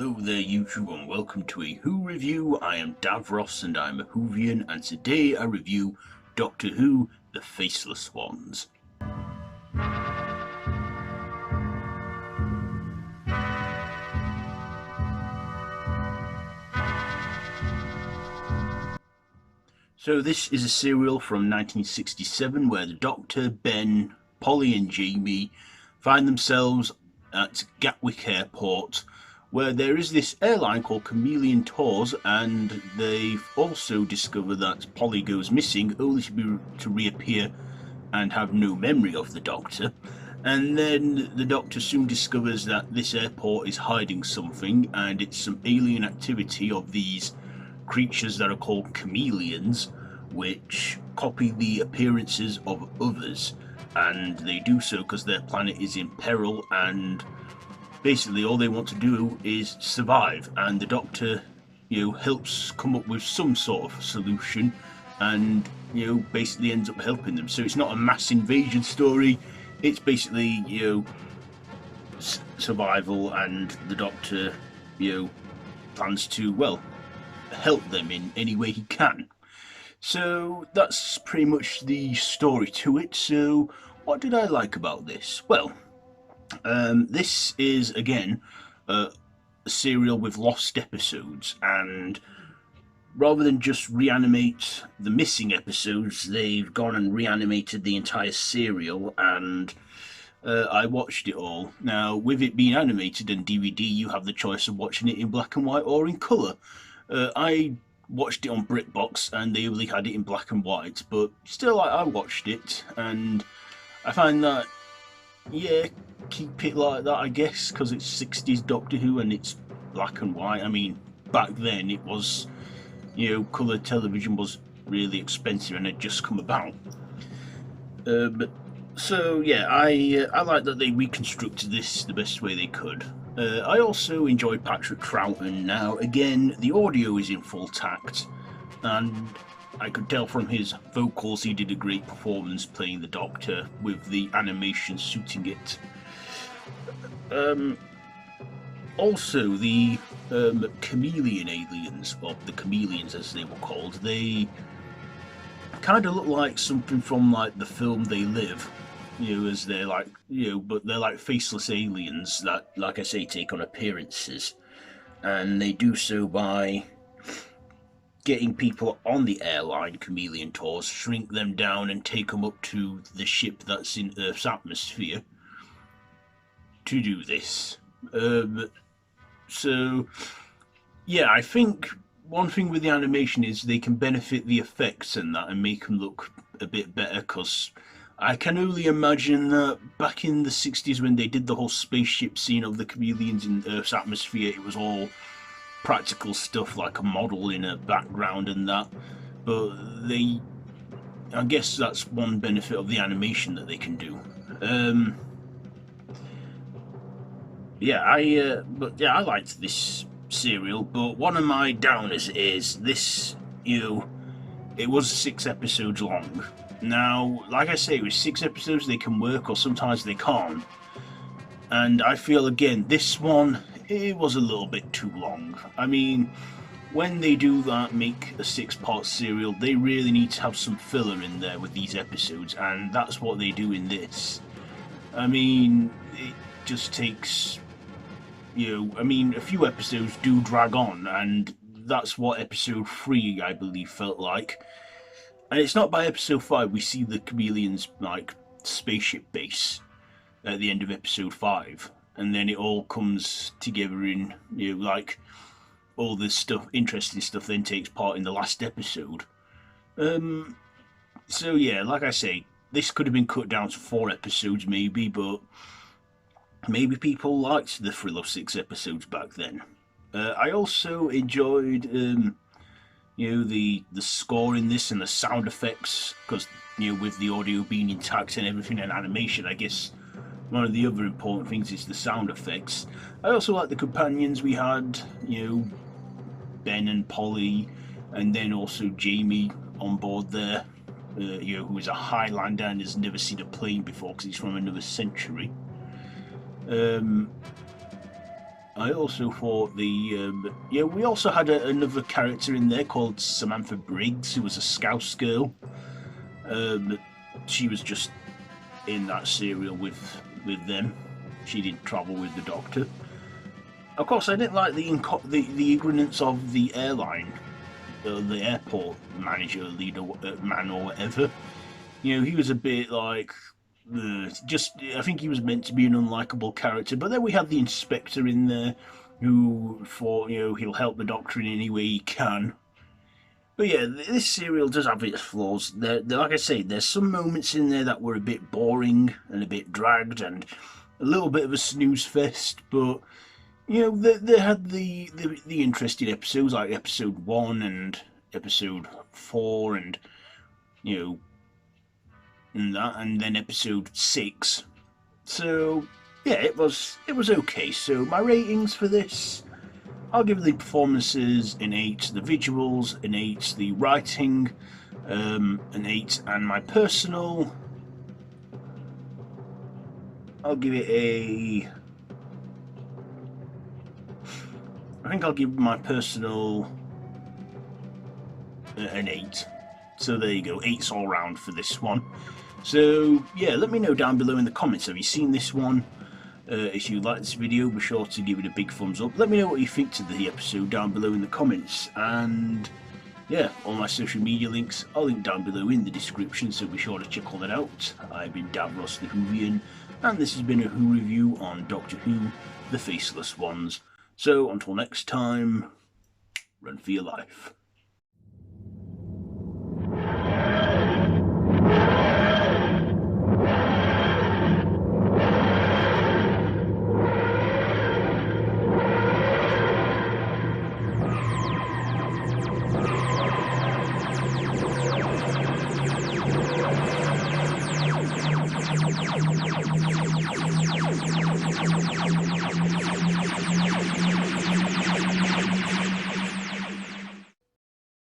Hello there YouTube and welcome to a Who review. I am Davros and I'm a Whovian, and today I review Doctor Who, The Faceless Ones. So this is a serial from 1967 where the Doctor, Ben, Polly and Jamie find themselves at Gatwick Airport, where there is this airline called Chameleon Tours, and they also discover that Polly goes missing only to reappear and have no memory of the Doctor. And then the Doctor soon discovers that this airport is hiding something, and it's some alien activity of these creatures that are called chameleons, which copy the appearances of others, and they do so because their planet is in peril, and basically all they want to do is survive. And the Doctor, helps come up with some sort of solution, and basically ends up helping them. So it's not a mass invasion story, it's basically survival, and the Doctor plans to help them in any way he can. So that's pretty much the story to it. So what did I like about this? Well, this is again a serial with lost episodes, and rather than just reanimate the missing episodes, they've gone and reanimated the entire serial, and I watched it all. Now, with it being animated and DVD, you have the choice of watching it in black and white or in colour. I watched it on BritBox and they only had it in black and white, but still I watched it, and I find that, yeah, keep it like that, I guess, because it's 60s Doctor Who and it's black and white. I mean, back then it was, colour television was really expensive and had just come about. So yeah, I like that they reconstructed this the best way they could. I also enjoyed Patrick Troughton. Now again, the audio is in full tact, and I could tell from his vocals he did a great performance playing the Doctor, with the animation suiting it. Also, the chameleon aliens, or the chameleons as they were called, they kind of look like something from like the film They Live, as they're like, but they're like faceless aliens that, like I say, take on appearances, and they do so by getting people on the airline Chameleon Tours, shrink them down and take them up to the ship that's in Earth's atmosphere to do this. So yeah, I think one thing with the animation is they can benefit the effects and that and make them look a bit better, because I can only imagine that back in the 60s when they did the whole spaceship scene of the chameleons in Earth's atmosphere, it was all practical stuff like a model in a background and that, but I guess that's one benefit of the animation that they can do. I liked this serial, but one of my downers is this, it was 6 episodes long. Now, like I say, with 6 episodes they can work, or sometimes they can't, and I feel again this one, it was a little bit too long. I mean, when they do that, make a 6-part serial, they really need to have some filler in there with these episodes, and that's what they do in this. I mean, it just takes, a few episodes do drag on, and that's what episode 3, I believe, felt like. And it's not by episode 5 we see the chameleons, like, spaceship base at the end of episode 5. And then it all comes together in, like, all this stuff, interesting stuff then takes part in the last episode. So yeah, like I say, this could have been cut down to 4 episodes maybe, but maybe people liked the thrill of 6 episodes back then. I also enjoyed, the score in this and the sound effects, because, with the audio being intact and everything and animation, I guess one of the other important things is the sound effects. I also like the companions we had, Ben and Polly, and then also Jamie on board there, who is a Highlander and has never seen a plane before because he's from another century. I also thought yeah, we also had another character in there called Samantha Briggs, who was a Scouse girl. Um, she was just in that serial with them. She didn't travel with the Doctor. Of course, I didn't like the ignorance of the airline, the airport manager, leader, man, or whatever. You know, he was a bit like just. I think he was meant to be an unlikable character, but then we had the inspector in there, who thought he'll help the Doctor in any way he can. But yeah, this serial does have its flaws. Like I say, there's some moments in there that were a bit boring and a bit dragged and a little bit of a snooze fest. But they had the interesting episodes like episode 1 and episode 4 and you know and that, and then episode 6. So yeah, it was okay. So my ratings for this, I'll give the performances an 8, the visuals an 8, the writing an 8, and my personal, I'll give it a. I think I'll give my personal an 8. So there you go, 8's all round for this one. So yeah, let me know down below in the comments, have you seen this one? If you like this video, be sure to give it a big thumbs up. Let me know what you think to the episode down below in the comments. And yeah, all my social media links I'll link down below in the description, so be sure to check all that out. I've been Davros the Whovian, and this has been a Who review on Doctor Who, The Faceless Ones. So until next time, run for your life.